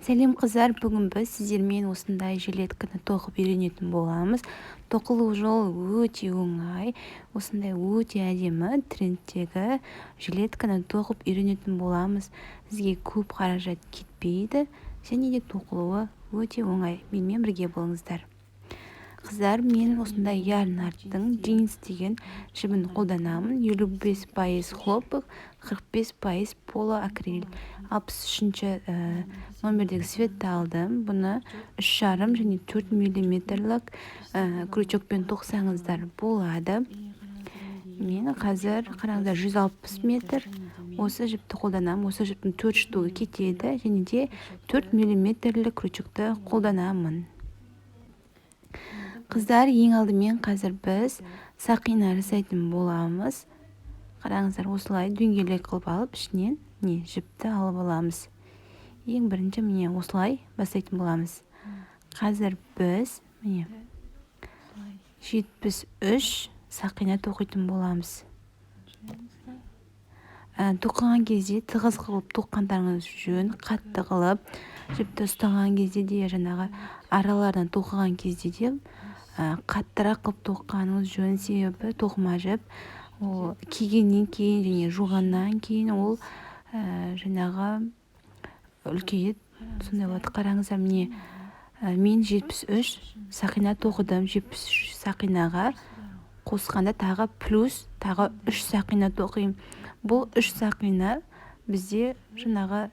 Сәлем қыздар, бүгін біз сіздермен осындай жилетканы тоқып үйренетін боламыз. Тоқылу жолы өте оңай, осындай өте әдемі трендтегі жилетканы тоқып үйренетін боламыз. Сізге көп қаражат кетпейді, және де тоқылуы өте оңай. Менімен бірге болыңыздар. Қыздар, мен осындай ярнарттың джинс деген жібін қолданамын. 55% хлопок, 45% полиакрил. 63-ші номердегі светті алдым. Бұны 3,5 және 4 миллиметрлік крючокпен тоқсаңыздар болады. Мен қазір қараңыздар 160 метр осы жіпті қолданамын. Осы жіптің 4 штугы кетеді, және де 4 миллиметрлік крючокты қолданамын. Қыздар, ең алдымен қазір біз сақина жасайтын боламыз. Қараңыздар, осылай дөңгелек қылып алып, ішінен жіпті алып аламыз. Ең бірінші міне осылай бастайтын боламыз. Қазір біз 73 сақина тоқитын боламыз. Тоқыған кезде тығыз қылып тоққандарыңыз жөн, қатты қылып, жіпті ұстаған кезде де, жаңағы аралардан тоқыған кезде де қаттырақ қылып тоққаныңыз жөн. Себебі тоқыма жіп кигеннен кейін және жуғаннан кейін ол жаңағы үлкейеді. Сондай болады. Қараңыздар, міне мен 73 сақина тоқыдым. 73 сақинаға қосқанда тағы плюс тағы 3 сақина тоқимын. Бұл 3 сақина бізде жаңағы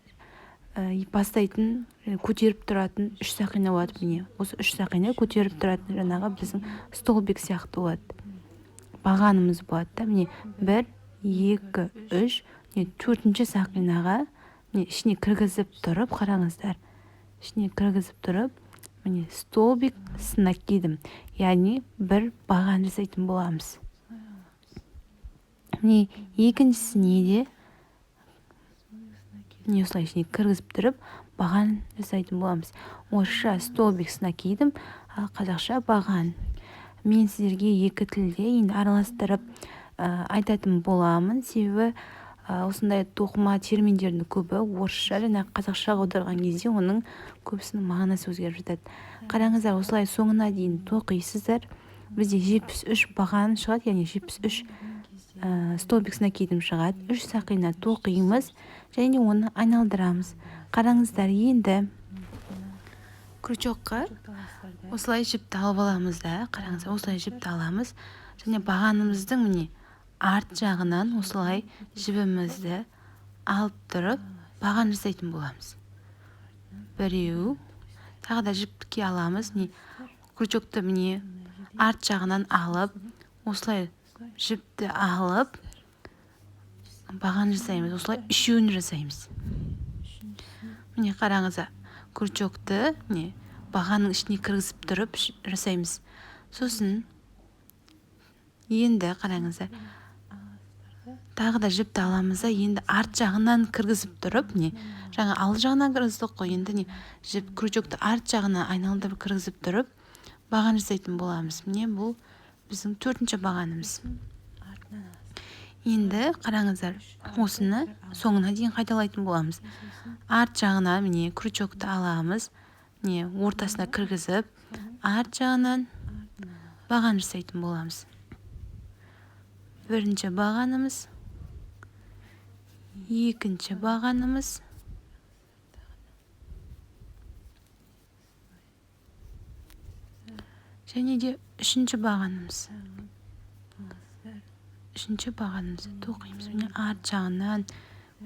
бастайтын, көтеріп тұратын 3 сақина болады. Міне осы 3 сақина көтеріп тұратын жаңағы біздің столбик сияқты болады. Бағанымыз болады. Міне 1, 2, 3, 4-ші сақинаға ішіне кіргізіп тұрып, қараңыздар, ішіне кіргізіп тұрып, міне столбик сынақ кидім. Яғни бір баған жасайтын боламыз. Міне екіншісіне де осылай ішіне кіргізіп тұрып, баған жасайтын боламыз. Орысша столбик сынақ кидім, ал қазақша баған. Мен сіздерге екі тілде енді араластырып айтатын боламын. Себебі осындай тоқыма терминдердің көбі орысша және қазақшаға аударған кезде оның көбісінің мағынасы өзгеріп жатады. Қараңыздар, осылай соңына дейін тоқисыздар. Бізде 73 баған шығады, яғни 73 столбик сынақ кидім шығады. 3 сақина тоқимыз және оны айналдырамыз. Қараңыздар, енді крючокқа осылай жіпті алып аламыз да. Қараңыздар, осылай жіпті аламыз және бағанымыздың міне арт жағынан осылай жібімізді алып тұрып баған жасайтын боламыз. Біреу, тағы да жіпке аламыз. Крючокты міне арт жағынан алып, осылай жіпті алып баған жасаймыз. Осылай үшеуін жасаймыз. Міне қараңыздар, крючокты бағаның ішіне кіргізіп тұрып жасаймыз. Сосын енді қараңыздар, тағы да жіпті аламыз да, енді арт жағынан кіргізіп тұрып, жаңа алды жағынан кіргіздік қой, енді жіп крючокты арт жағынан айналдырып кіргізіп тұрып баған жасайтын боламыз. Міне бұл біздің 4-ші бағанымыз. Енді қараңыздар, осыны соңына дейін қайталайтын боламыз. Арт жағынан міне крючокты аламыз, ортасына кіргізіп, арт жағынан баған жасайтын боламыз. Бірінші бағанымыз, екінші бағанымыз, және де үшінші бағанымыз. Үшінші бағанымызды тоқимыз. Арт жағынан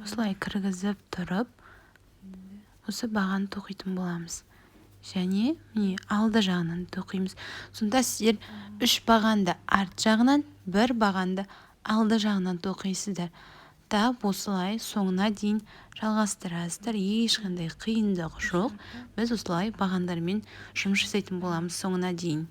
осылай кіргізіп тұрып, осы бағаны тоқитын боламыз. Және алды жағынан тоқимыз. Сонда сіздер 3 бағанды арт жағынан, 1 бағанды алды жағынан тоқисыздар. Тап осылай соңына дейін жалғастырасыздар. Ешқандай қиындық жоқ. Біз осылай бағандармен жұмыс жасайтын боламыз соңына дейін.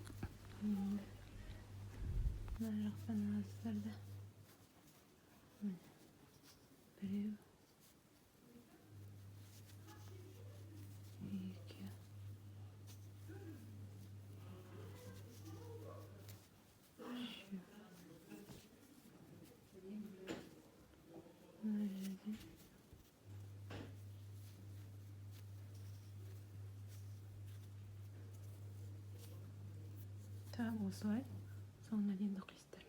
тап осылай соңына дейін тоқисыздар.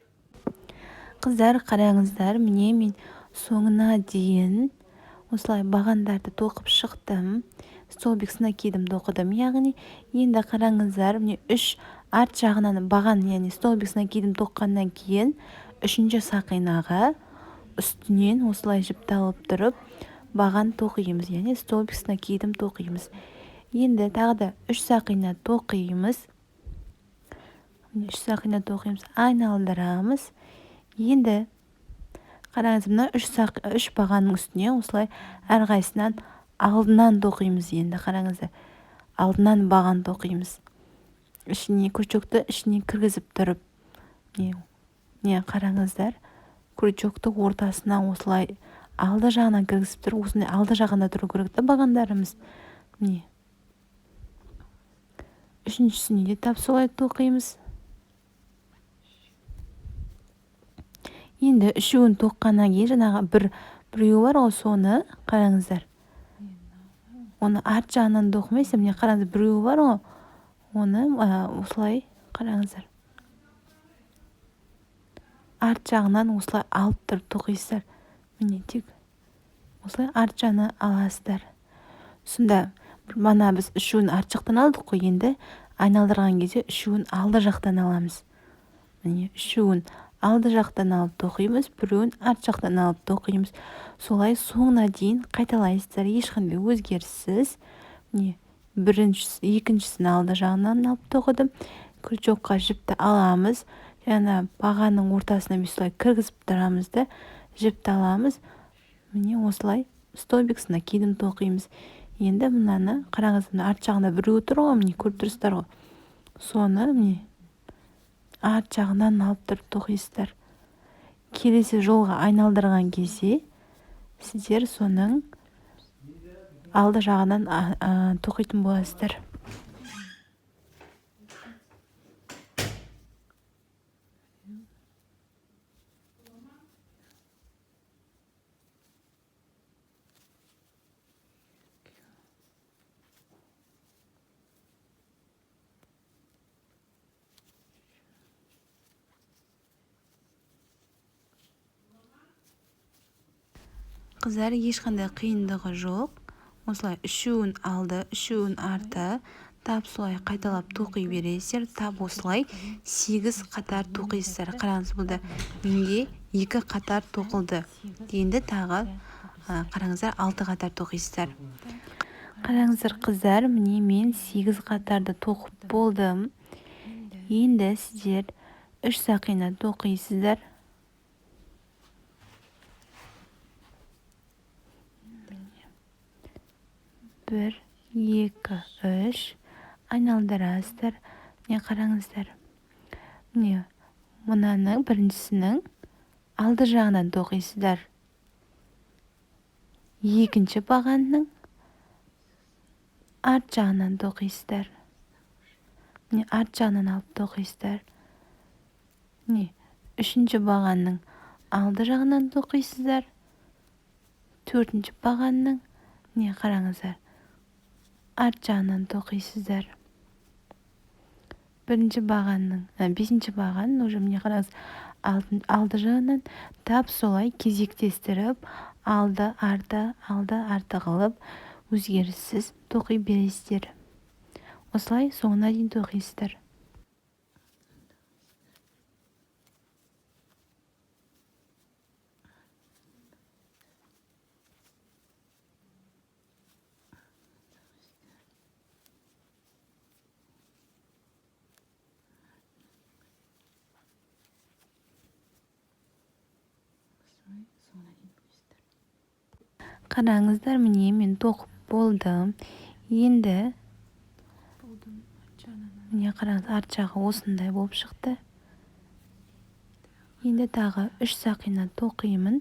Қыздар, қараңыздар, міне мен соңына дейін осылай бағандарды тоқып шықтым. Столбик накидым тоқыдым. Яғни енді қараңыздар, міне 3 арт жағынан баған, яғни столбик накидым тоққаннан кейін үшінші сақинаға үстінен осылай жіпталып тұрып баған тоқимыз, яғни столбик накидым тоқимыз. Енді тағы да 3 сақина тоқимыз. 3 сақина тоқимыз, айналдырамыз. Енді қараңыз, мына 3 бағанның үстіне осылай әрқайсынан алдынан тоқимыз. Енді қараңыздар, алдынан баған тоқимыз. Ішіне крючокты ішіне кіргізіп тұрып, не қараңыздар, крючокты ортасына осылай алды жағынан кіргізіп тұрып, осындай алды жағында тұру керек та бағандарымыз. Міне үшіншісіне де тап солай тоқимыз. Енді үшеуін тоққаннан кейін жаңағы біреуі бар ғой, соны қараңыздар. Оны арт жағынан тоқымайсыз, міне қараңыз, біреуі бар ғой, оны осылай қараңыздар. Арт жағынан осылай алып тұрып тоқисыздар. Міне тек осылай арт жағынан аласыздар. Сонда мана біз үшеуін арт жақтан алдық қой, енді айналдырған кезде үшеуін алды жақтан аламыз. Міне үшеуін алды жақтан алып тоқимыз, біреуін арт жақтан алып тоқимыз. Солай соңына дейін қайталайсыздар, ешқандай өзгеріссіз. Міне екіншісін алды жағынан алып тоқыдым. Крючокқа жіпті аламыз. Жаңа бағаның ортасына осылай кіргізіп тұрамыз да, жіпті аламыз. Міне осылай столбик накидым тоқимыз. Енді мынаны қараңыз, арт жағында біреу тұр ғой, міне көріп тұрсыздар ғой. Соны міне арт жағынан алып тұрып тоқисыздар. Келесі жолға айналдырған кезде сіздер соның алды жағынан тоқитын боласыздар. Қыздар, ешқандай қиындығы жоқ. Осылай үшеуін алды, үшеуін арты, тап солай қайталап тоқи бересіздер. Тап осылай 8 қатар тоқисыздар. Қараңыз, бұлда менде 2 қатар тоқылды. Енді тағы қараңыздар 6 қатар тоқисыздар. Қараңыздар қыздар, міне мен 8 қатарды тоқып болдым. Енді сіздер 3 сақина тоқисыздар. 1, 2, 3 айналдырасыздар. Міне қараңыздар. Міне мынаның біріншісінің алды жағынан тоқисыздар. Екінші бағанның арт жағынан тоқисыздар. Міне арт жағынан алып тоқисыздар. Міне үшінші бағанның алды жағынан тоқисыздар. Төртінші бағанның міне қараңыздар, арт жағынан тоқисыздар. Бірінші бағанның, бесінші баған, уже міне қараңыз, алды жағынан тап солай кезектестіріп, алды, арты қылып, өзгеріссіз тоқи бересіздер. Осылай соңына дейін тоқисыздар. Қараңыздар, міне мен тоқып болдым. Енді міне қараңыз, арт жағы осындай болып шықты. Енді тағы 3 сақина тоқимын.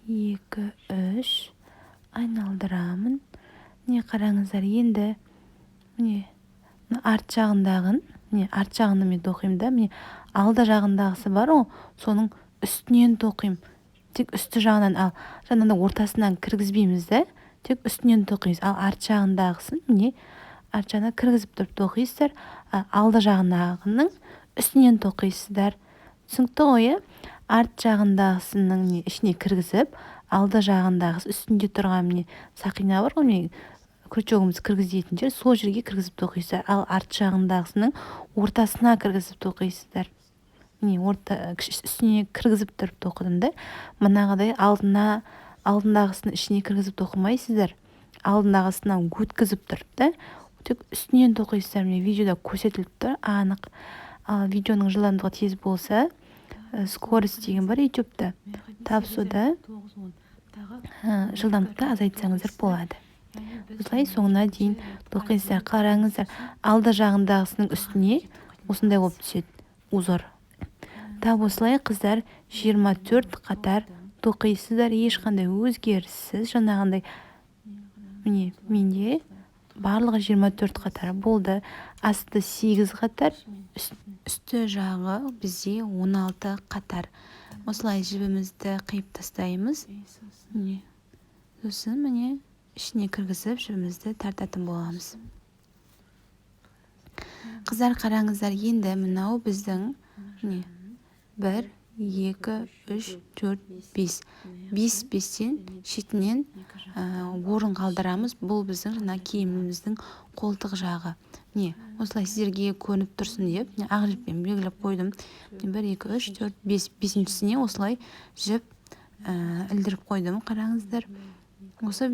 2, 3 айналдырамын. Міне қараңыздар, енді міне арт жағындағын, міне арт жағында мен тоқимын да, міне алды жағындағысы бар ғой, соның үстінен тоқимын. Тек үсті жағынан, ал жаңағыда ортасынан кіргізбейміз да, тек үстінен тоқимыз. Ал арт жағындағысын міне арт жағына кіргізіп тұрып тоқисыздар. Алды жағындағының үстінен тоқисыздар. Түсінікті ғой, иә? Арт жағындағысының ішіне кіргізіп, алды жағындағысы үстінде тұрған сақина бар ғой, крючогымыз кіргізетін жер, сол жерге кіргізіп тоқисыздар. Ал арт жағындағысының ортасына кіргізіп тоқисыздар. Үстіне кіргізіп тұрып тоқыдым да, мынағыдай алдындағысының ішіне кіргізіп тоқымайсыздар. Алдындағысына өткізіп тұрып да, тек үстінен тоқисыздар. Видеода көрсетіліп тұр, анық. Ал видеоның жылдамдығы тез болса, скорость деген бар ютубта, тап сода жылдамдықты азайтсаңыздар болады. Осылай соңына дейін тоқисыздар. Қараңыздар, алды жағындағысының үстіне осындай болып түседі узор. Тап осылай қыздар 24 қатар тоқисыздар, ешқандай өзгеріссіз. Жаңағындай менде барлығы 24 қатар болды. Асты 8 қатар, үсті жағы бізде 16 қатар. Осылай жібімізді қиып тастаймыз. Сосын ішіне кіргізіп жібімізді тартатын боламыз. Қыздар, қараңыздар, енді мынау біздің 1, 2, 3, 4, 5. 5-5-тен шетінен орын қалдырамыз. Бұл біздің киіміміздің қолтық жағы. Осылай сіздерге көрініп тұрсын деп, ақ жіппен белгілеп қойдым. 1, 2, 3, 4, 5. 5-шісіне осылай жіп ілдіріп қойдым. Қараңыздар. Осы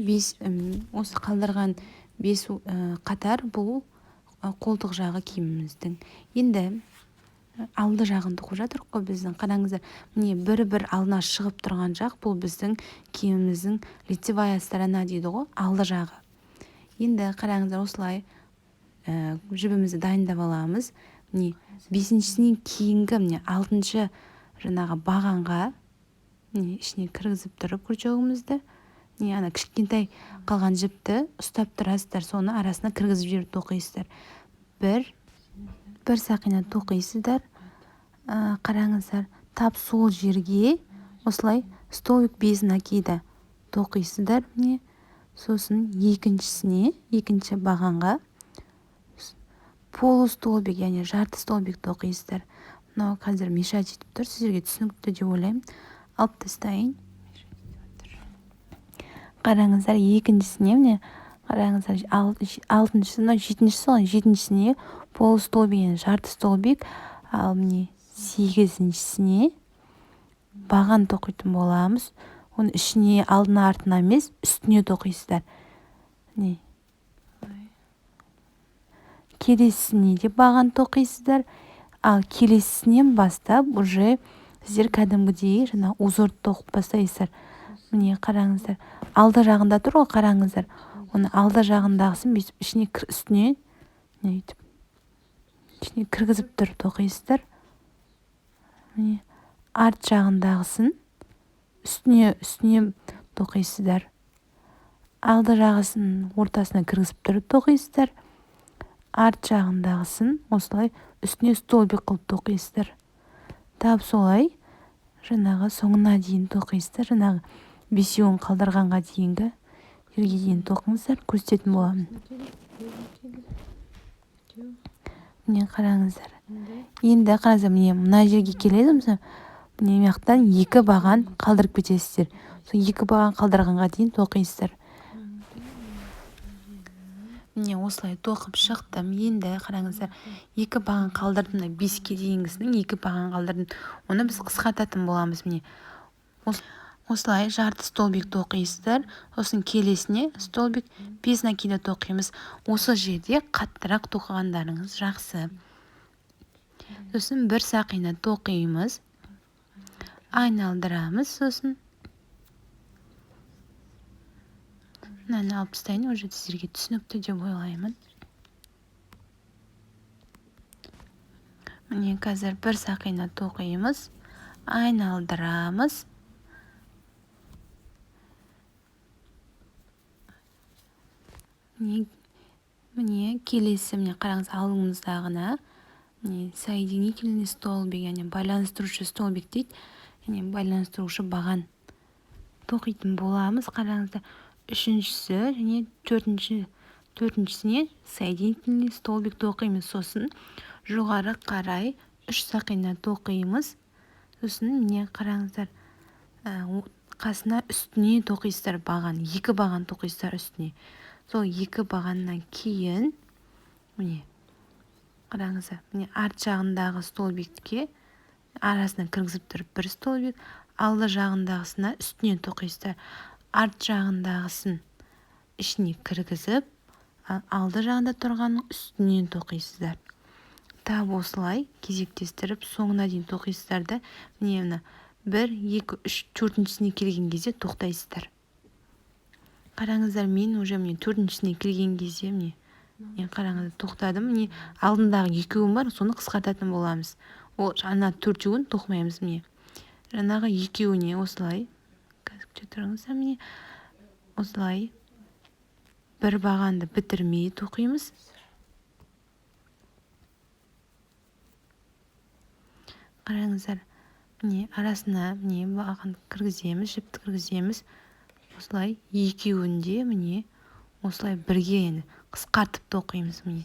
қалдырған 5 қатар бұл қолтық жағы киіміміздің. Енді алды жағын тоқып жатырық қой біздің. Қараңыздар, бір алдына шығып тұрған жақ бұл біздің киіміміздің лицевая сторона дейді ғой, алды жағы. Енді қараңыздар, осылай жібімізді дайындап аламыз. 5-шісінен кейінгі 6-шы бағанға ішіне кіргізіп тұрып крючогымызды, кішкентай қалған жіпті ұстап тұрасыздар, соны арасына кіргізіп жіберіп тоқисыздар. Бір сақина тоқисыздар. Қараңыздар, тап сол жерге осылай столбик без накида тоқисыздар. Сосын екінші бағанға полустолбик, яғни жарты столбик тоқисыздар. Мынау қазір мешать етіп тұр, сіздерге түсінікті деп ойлаймын. Алып тастайын. Қараңыздар, екіншісіне, қараңыздар, 6-шісі, 7-шісі, 7-шісіне полустолбик, жарты столбик, ал 8-шісіне баған тоқитын боламыз. Оны ішіне, алдына, артына емес, үстіне тоқисыздар. Келесісіне де баған тоқисыздар. Ал келесісінен бастап, уже сіздер кәдімгідей узорды тоқып бастайсыздар. Қараңыздар, алды жағында тұр ғой, қараңыздар. Оны алды жағындағысын ішіне кіргізіп тұрып тоқисыздар. Арт жағындағысын үстіне тоқисыздар. Алды жағысын ортасына кіргізіп тұрып тоқисыздар. Арт жағындағысын осылай үстіне столбик қылып тоқисыздар. Тап солай соңына дейін тоқисыздар. 5-еуін қалдырғанға дейінгі жерге дейін тоқыңыздар, көрсететін боламын. Қараңыздар. Енді қараңыздар, мына жерге келеді. Мынаяқтан 2 баған қалдырып кетесіздер. Сол 2 баған қалдырғанға дейін тоқисыздар. Осылай тоқып шықтым. Енді қараңыздар, 2 баған қалдырдым. 5-ке дейінгісінің 2 баған қалдырдым. Оны біз қысқартатын боламыз. Осылай жарты столбик тоқисыздар. Сосын келесіне столбик без накида тоқимыз. Осы жерде қаттырақ тоқығандарыңыз жақсы. Сосын бір сақина тоқимыз. Айналдырамыз. Сосын мынаны алып тастайын, уже сіздерге түсінікті деп ойлаймын. Қазір бір сақина тоқимыз. Айналдырамыз. Келесі, қараңыз, алдыңыздағына соединительный столбик, яғни байланыстырушы столбик дейді, яғни байланыстырушы баған тоқитын боламыз. Қараңыздар, 3-ші және 4-ші төртіншісіне соединительный столбик тоқимыз. Сосын жоғары қарай 3 сақина тоқимыз. Сосын міне қараңыздар, қасына үстіне тоқисыздар баған, 2 баған тоқисыздар үстіне. Сол 2 бағаннан кейін міне қараңыздар, міне арт жағындағы столбикке арасына кіргізіп тұрып 1 столбик, алды жағындағысына үстіне тоқисыздар. Арт жағындағысын ішіне кіргізіп, алды жағында тұрғанның үстінен тоқисыздар. Тап осылай кезектестіріп соңына дейін тоқисыздар да, міне 1, 2, 3, 4-шісіне келген кезде тоқтайсыздар. Қараңыздар, мен уже міне 4-шісіне келген кезде міне қараңыздар тоқтадым. Міне алдындағы 2-уім бар, соны қысқартатын боламыз. Ол ана 4-уін тоқымаймыз. Міне жаңағы 2-уіне осылай тұрыңыздар, міне осылай бір бағанды бітірмей тоқимыз. Қараңыздар, міне арасына міне баған кіргіземіз, жіпті кіргіземіз. Осылай 2-уінде міне осылай бірге енді қысқартып тоқимыз. Міне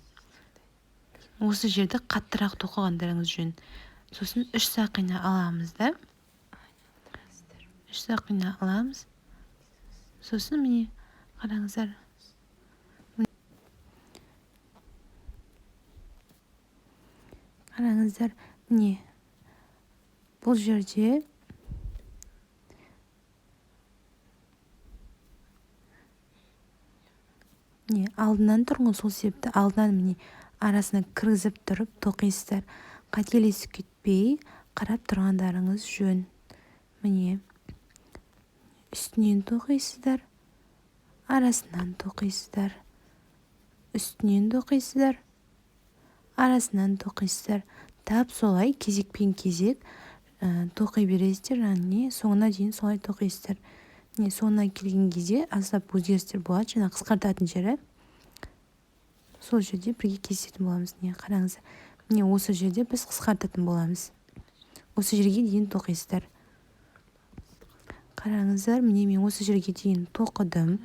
осы жерді қаттырақ тоқығандарыңыз жөн. Сосын 3 сақина аламыз да. 3 сақина аламыз. Сосын міне қараңыздар, міне бұл жерде міне алдынан тұрғын, сол себепті алдынан міне арасына кіргізіп тұрып тоқисыздар. Қателесіп кетпей қарап тұрғандарыңыз жөн. Міне үстінен тоқисыздар, арасынан тоқисыздар, үстінен тоқисыздар, арасынан тоқисыздар. Тап солай кезекпен кезек тоқи бересіздер, не соңына дейін солай тоқисыздар. Не соңына келген кезде аздап өзгерістер болады, жаңа қысқартатын жері. Сол жерде бірге кездесетін боламыз. Не қараңыз, міне осы жерде біз қысқартатын боламыз. Осы жерге дейін тоқисыздар. Қараңыздар, міне мен осы жерге дейін тоқыдым.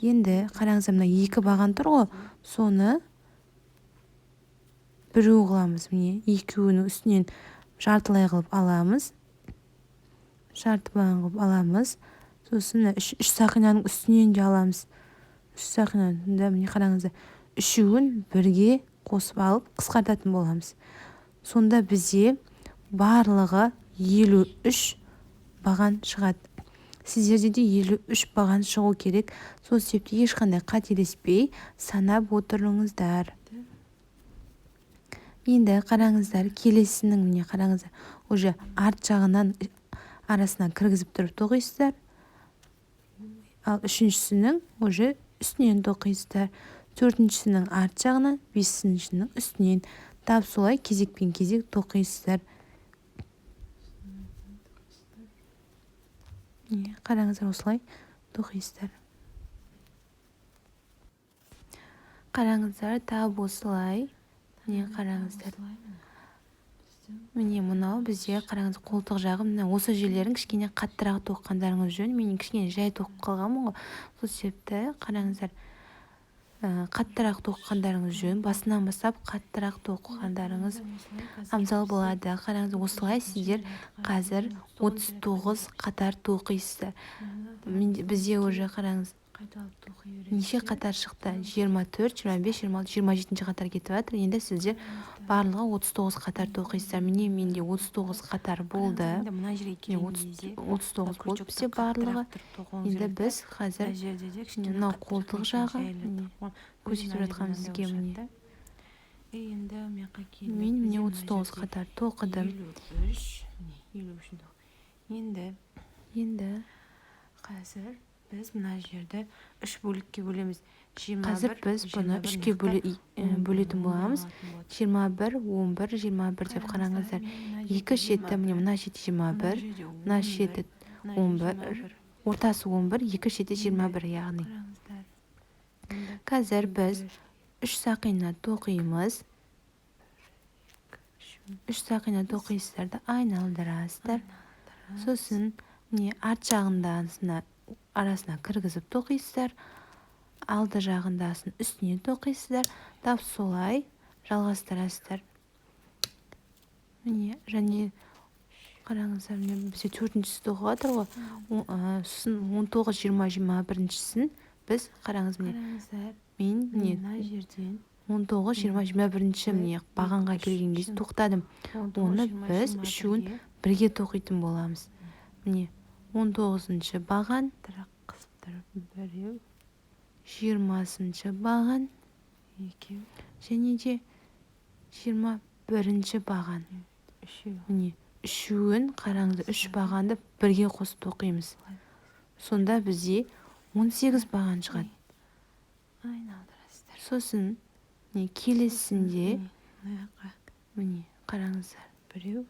Енді қараңыздар, мына 2 баған тұр ғой, соны біреу қыламыз. Міне 2-уінің үстінен жартылай қылып аламыз. Жарты баған қылып аламыз. Сосын 3 сақинаның үстінен де аламыз. 3 сақинаның да міне қараңыздар, 3-уін бірге қосып алып қысқартатын боламыз. Сонда бізде барлығы 53 баған шығады. Сіздерде де 53 баған шығу керек. Сол себепті ешқандай қателеспей санап отырыңыздар. Енді қараңыздар, келесінің міне қараңыздар, уже арт жағынан арасына кіргізіп тұрып тоқисыздар. Ал 3-шісінің уже үстінен тоқисыздар. 4-шісінің арт жағынан, 5-шінің үстінен. Тап солай кезекпен кезек тоқисыздар. Қараңыздар, осылай тоқисыздар. Қараңыздар, тап осылай. Міне қараңыздар. Міне мынау бізде қараңыз қолтық жағы, міне осы жерлерін кішкене қаттырақ тоққандарыңыз жөн. Мен кішкене жай тоқып қалғанмын ғой. Сол себепті қараңыздар, қаттырақ тоққандарыңыз жөн. Басынан бастап қаттырақ тоққандарыңыз абзал болады. Қараңыз, осылай сіздер қазір 39 қатар тоқисыздар. Бізде уже қараңыз, неше қатар шықты? 24, 25, 26, 27 қатар кетіп жатыр. Енді сіздер барлығы 39 қатар тоқисыздар. Міне менде 39 қатар болды. 39 болды бізде барлығы. Енді біз қазір мынау қолтық жағы көрсетіп жатқан сізге міне. Мен міне 39 қатар тоқыдым. Енді қазір біз мына жерді 3 бөлікке бөлеміз. Қазір біз бұны 3-ке бөлетін боламыз. 21, 11, 21 деп қараңыздар. 2 шеті, мына шеті 21, мына шеті 11, ортасы 11, 2 шеті 21 яғни. Қазір біз 3 сақина тоқимыз. 3 сақина тоқисыздарды айналдырасыздар. Сосын арт жағындағысына арасына кіргізіп тоқисыздар. алды жағындасын үстіне тоқисыздар. Тап солай жалғастырасыздар. Міне, және қараңыздар, міне бізде 4-шісі тоқып жатыр ғой. Сосын 19, 20, 21-шісін біз қараңыз, міне мен мына жерден 19, 20, 21-ші міне бағанға келген кезде тоқтадым. Оны біз үшеуін бірге тоқитын боламыз. Міне 19-шы баған, 20-шы баған, және де 21-ші баған. Міне үшеуін қараңыздар, 3 бағанды бірге қосып тоқимыз. Сонда бізде 18 баған шығады. Сосын міне келесінде міне қараңыздар, біреу,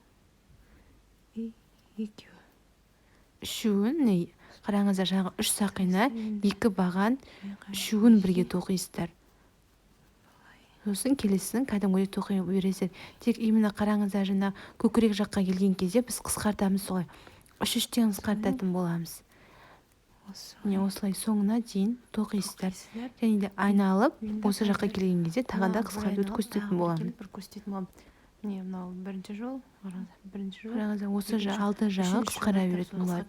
екеу. Үшеуін міне қараңыздар, жаңағы 3 сақина, 2 баған, үшеуін бірге тоқисыздар. Сосын келесін кәдімгідей тоқи бересіздер. Тек именно қараңыздар, жаңа көкірек жаққа келген кезде біз қысқартамыз солай. 3-3-тен қысқартатын боламыз. Міне осылай соңына дейін тоқисыздар. Және де айналып, осы жаққа келген кезде тағы да қысқартуды көрсететін боламын. Міне мынау бірінші жол, қараңыздар, осы алты жағы қысқара беретін болады.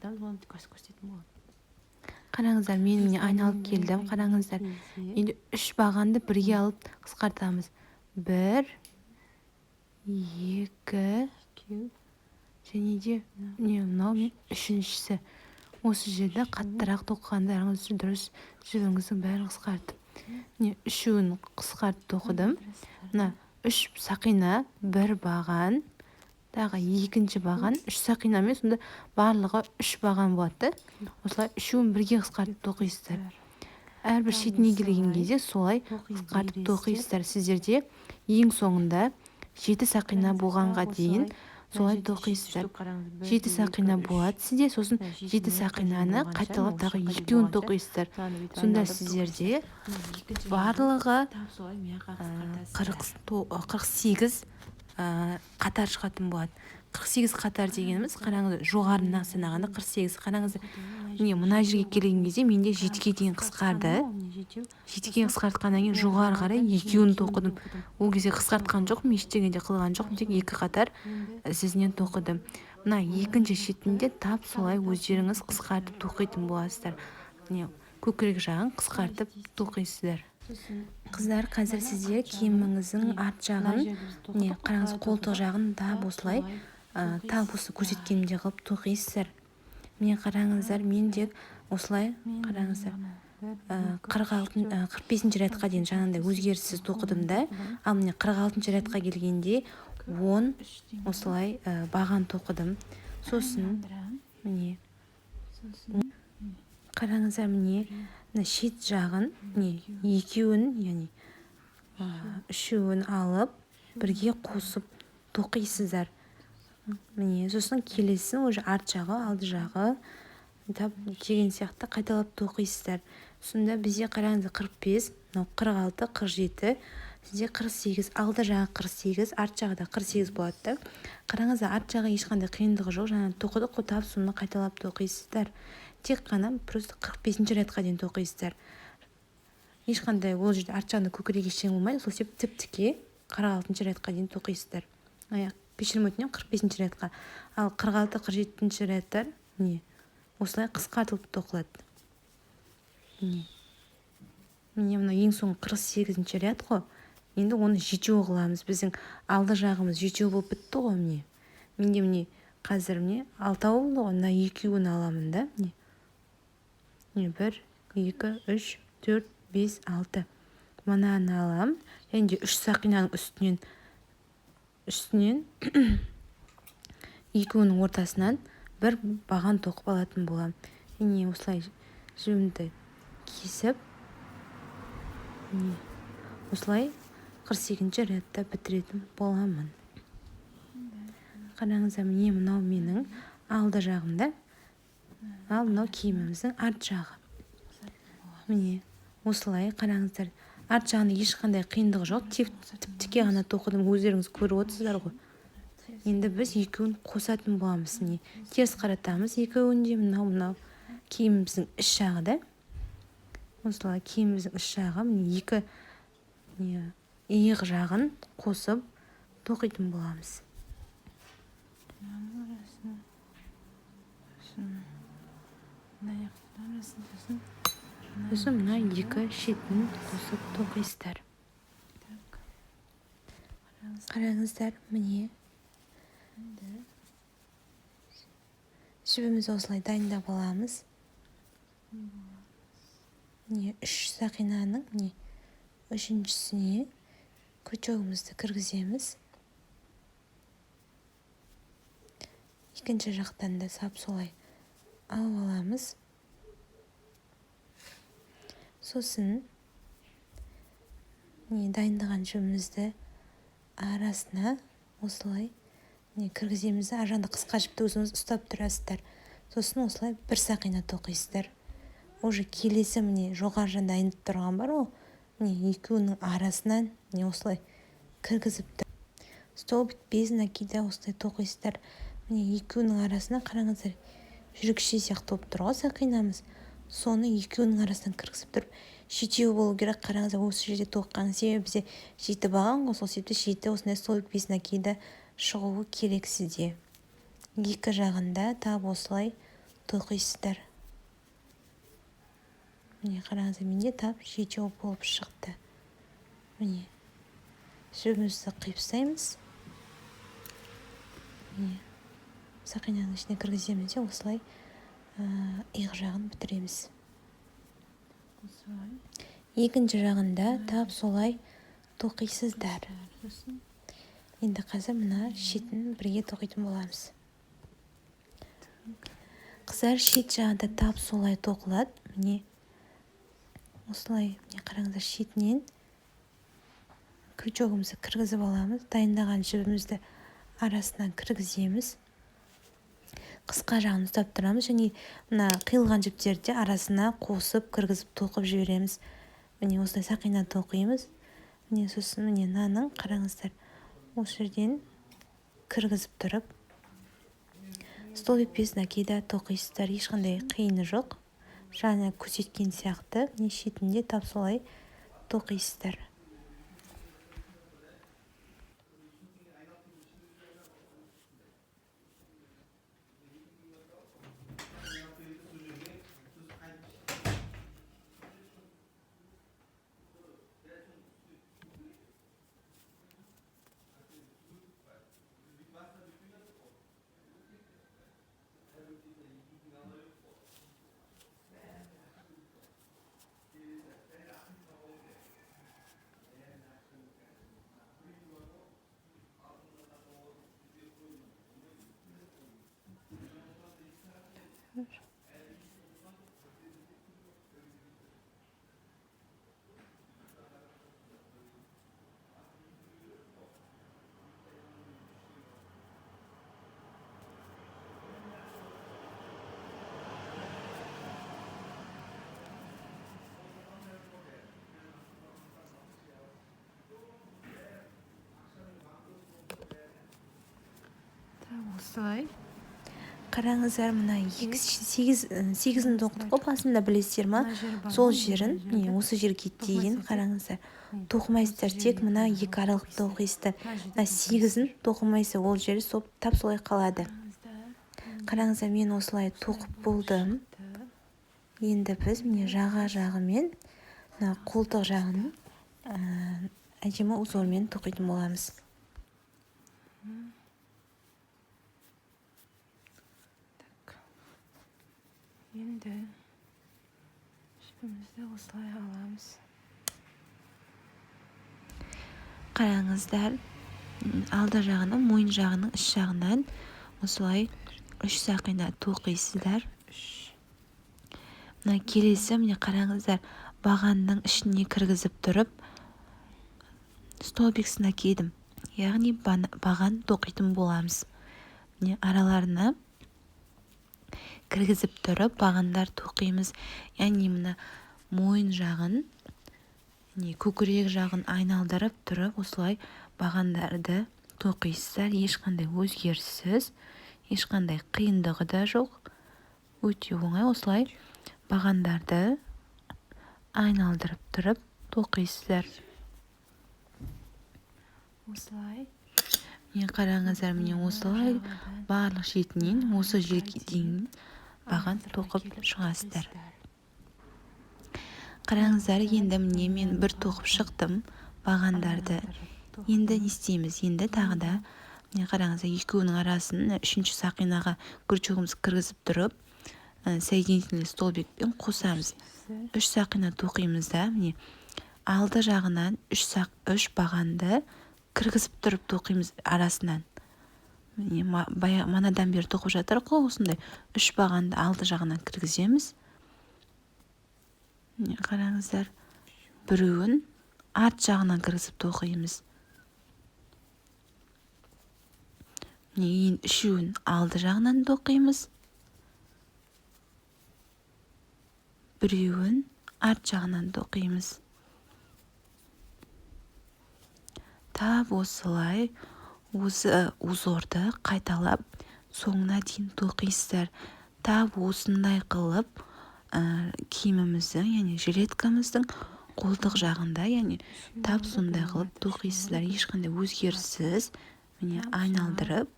Қараңыздар, мен міне айналып келдім. Қараңыздар, енді 3 бағанды бірге алып қысқартамыз. 1, 2, және де мынау 3-шісі. Осы жерде қаттырақ тоқығандарыңыз дұрыс, жібіңіздің бәрін қысқартып. Міне үшеуін қысқартып тоқыдым. Мына 3 сақина, 1 баған, тағы 2-ші баған, 3 сақинамен сонда барлығы 3 баған болады. Осылай үшеуін бірге қысқартып тоқисыздар. Әрбір шетіне келген кезде солай қысқартып тоқисыздар. Сіздерде ең соңында 7 сақина болғанға дейін солай тоқисыздар. 7 сақина болады сізде, сосын 7 сақинаны қайталап тағы 2-ін тоқисыздар. Сонда сіздерде барлығы 48 қатар шығатын болады. 48 қатар дегеніміз, қараңыз, жоғарына санағанда 48. Қараңыз, мына жерге келген кезде менде 7-ге дейін қысқарды. 7-ге қысқартқаннан кейін жоғары қарай 2-ін тоқыдым. Ол кезде қысқартқан жоқпын, ештеңе қылған жоқпын, тек 2 қатар сізінен тоқыдым. Мына 2-ші шетінде тап солай өздеріңіз қысқартып тоқитын боласыздар. Көкірек жағын қысқартып тоқисыздар. Қыздар, қазір сізде киіміңіздің арт жағын, қараңыз, қолтық жағын тап осылай, тап осы көрсеткенімде қылып тоқисыздар. Міне қараңыздар, мен тек осылай, қараңыздар, 45-ші рядқа дейін жаңағындай өзгеріссіз тоқыдым да, ал міне 46-ші рядқа келгенде 10 осылай баған тоқыдым. Сосын міне қараңыздар, міне шет жағын, екеуін, яғни үшеуін алып бірге қосып тоқисыздар. Міне сосын келесін уже арт жағы, алды жағы деген сияқты қайталап тоқисыздар. Сонда бізде қараңыздар 45, 46, 47, сізде 48, алды жағы 48, арт жағы да 48 болады. Қараңыздар, арт жағы ешқандай қиындығы жоқ, жаңа тоқыдық қотап соны қайталап тоқисыздар. Тек қана просто 45-ші рядқа дейін тоқисыздар. Ешқандай ол жерде арт жағында көкірек ештеңе болмайды, сол себеп тіп-тіке 46-ші рядқа дейін тоқисыздар. Кешірім өтінемін, 45-ші рядқа. Ал 46-47-ші рядтар осылай қысқартылып тоқылады. Міне мына ең соңғы 48-ші ряд қой. Енді оны 7 қыламыз. Біздің алды жағымыз 7 болып бітті ғой. Менде міне қазір 6 болды ғой. Мына 2-ін аламын да. 1, 2, 3, 4, 5, 6. Мынаны алам. Және де 3 сақинаның үстінен 2-інің ортасынан бір баған тоқып алатын болам. Міне осылай жібімді кесіп, осылай 48-ші рядта бітіретін боламын. Қараңыздар, міне мынау менің алды жағымда, ал мынау киіміміздің арт жағы. Міне осылай қараңыздар, арт жағында ешқандай қиындығы жоқ, тіп-тіке ғана тоқыдым, өздеріңіз көріп отырсыздар ғой. Енді біз 2-ін қосатын боламыз. Теріс қаратамыз 2-ін де, мынау киіміміздің іш жағы да. осылай киіміміздің іш жағы міне екі иық жағын қосып тоқитын боламыз. Сосын мына екі шетін қосып тоқисыздар. Қараңыздар, міне жібімізді осылай дайындап аламыз. Міне үш сақинаның үшіншісіне крючогымызды кіргіземіз. Екінші жақтан да сап солай алып аламыз. Сосын дайындаған жібімізді арасына осылай кіргіземіз. Ар жағында қысқа жіпті өзіңіз ұстап тұрасыздар. Сосын осылай бір сақина тоқисыздар. Уже келесі жоғары жағында айнып тұрған бар ол. Екеуінің арасынан осылай кіргізіп столбик без накида осылай тоқисыздар. Екеуінің арасына қараңыздар, жүрікше сияқты болып тұр ғой сақинамыз. Соны екеуінің арасынан кіргізіп тұрып, жетеу болу керек. Қараңыздар, осы жерде тоққан себебі бізде жеті баған ғой, сол себепті жеті осындай столбик без накида шығуы керек сізде. Екі жағында тап осылай тоқисыздар. Міне қараңыздар, менде тап жетеу болып шықты. Міне жібімізді қипсаймыз. Міне сақинаның ішіне кіргіземіз де осылай иық жағын бітіреміз. Екінші жағында тап солай тоқисыздар. Енді қазір мына шетін бірге тоқитын боламыз. Қыздар, шет жағында тап солай тоқылады. Міне осылай қараңыздар, шетінен крючогымызды кіргізіп аламыз. Дайындаған жібімізді арасынан кіргіземіз. Қысқа жағын ұстап тұрамыз және мына қиылған жіптерді арасына қосып кіргізіп тоқып жібереміз. Міне осылай сақина тоқимыз. Міне сосын мынаның қараңыздар, осы жерден кіргізіп тұрып столбик без накида тоқисыздар. Ешқандай қиыны жоқ. Жаңа көрсеткен сияқты шетінде тап солай тоқисыздар. Осылай. Қараңыздар, мына сегізін тоқтық қой басында, білесіздер ма? Сол жерін, осы жерге дейін қараңыздар. Тоқымайсыздар, тек мына екі аралықты тоқисыздар. Сегізін тоқымайсыз, ол жері тап солай қалады. Қараңыздар, мен осылай тоқып болдым. Енді біз жаға жағымен қолтық жағын әдемі узормен тоқитын боламыз. Енді жібімізді осылай аламыз. Қараңыздар, алды жағының, мойын жағының іш жағынан осылай үш сақина тоқисыздар. Мына келесі, қараңыздар, бағанның ішіне кіргізіп тұрып столбиксіне кидім. Яғни баған тоқитын боламыз. Араларына кіргізіп тұрып бағандар тоқимыз. Яғни мына мойын жағын, көкірек жағын айналдырып тұрып осылай бағандарды тоқисыздар. Ешқандай өзгеріссіз, ешқандай қиындығы да жоқ. Өте оңай. Осылай бағандарды айналдырып тұрып тоқисыздар. осылай Міне қараңыздар, міне осылай барлық шетінен осы жерге дейін баған тоқып шығасыздар. Қараңыздар, енді міне мен бір тоқып шықтым бағандарды. Енді не істейміз? Енді тағы да міне қараңыздар, екеуінің арасын үшінші сақинаға крючогымызды кіргізіп тұрып, соединительный столбикпен қосамыз. 3 сақина тоқимыз да, міне алды жағынан 3 бағанды кіргізіп тұрып тоқимыз арасынан. Міне манадан бері тоқып жатыр ғой, осындай 3 бағанды алды жағынан кіргіземіз. Міне қараңыздар, біреуін арт жағынан кіргізіп тоқимыз. Міне үшеуін алды жағынан тоқимыз. Біреуін арт жағынан тоқимыз. Тап осылай осы узорды қайталап соңына дейін тоқисыздар. Тап осындай қылып киіміміздің, яғни жилеткамыздың қолтық жағында, яғни тап сондай қылып тоқисыздар. Ешқандай өзгеріссіз. Міне айналдырып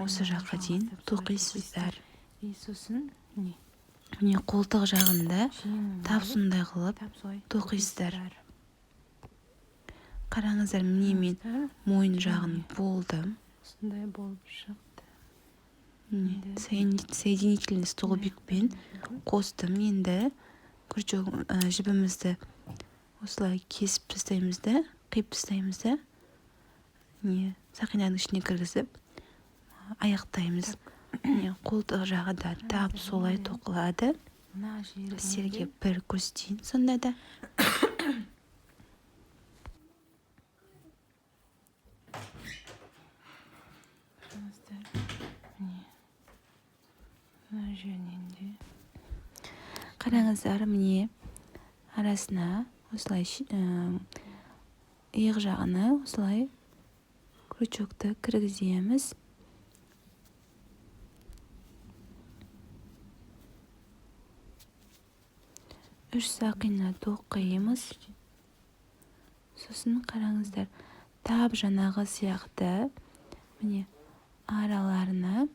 осы жаққа дейін тоқисыздар. сосын Міне қолтық жағында тап сондай қылып тоқисыздар. Қараңыздар, міне мен мойын жағын болдым. осындай болып шықты. Соединительный столбикпен қостым. Енді жібімізді осылай кесіп тастаймыз да, қиып тастаймыз да. Міне сақинаның ішіне кіргізіп аяқтаймыз. Міне қолтық жағы да тап солай тоқылады. Сіздерге бір көрсетейін сонда да. Қараңыздар, міне арасына осылай иық жағына осылай крючокты кіргіземіз. Үш сақина тоқимыз. Сосын қараңыздар, тап жаңағы сияқты міне араларына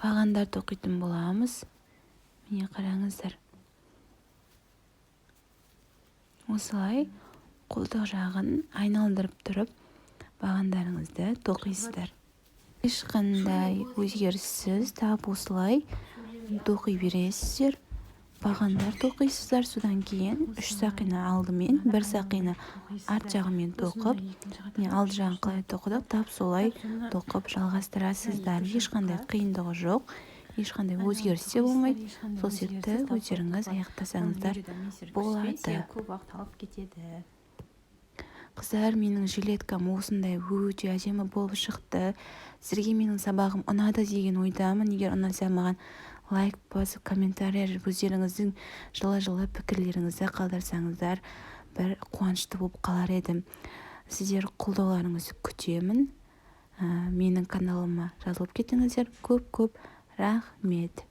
бағандар тоқитын боламыз. Міне қараңыздар. Осылай қолтық жағын айналдырып тұрып бағандарыңызды тоқисыздар. Ешқандай өзгеріссіз тап осылай тоқи бересіздер. Бағандар тоқисыздар. Содан кейін 3 сақина алдымен, 1 сақина арт жағымен тоқып, алды жағын қалай тоқыдық, тап солай тоқып жалғастырасыздар. Ешқандай қиындығы жоқ, ешқандай өзгеріс те болмайды. Сол себепті өздеріңіз аяқтасаңыздар болады. Көп уақыт алып кетеді. Қыздар, менің жилеткам осындай өте әдемі болып шықты. Сіздерге менің сабағым ұнады деген ойдамын. Егер ұнаса маған лайк басып, комментарий өздеріңіздің жылы пікірлеріңізді қалдырсаңыздар, бір қуанышты болып қалар едім. Сіздер қолдауларыңызды күтемін. Менің каналыма жазылып кетіңіздер. Көп рахмет.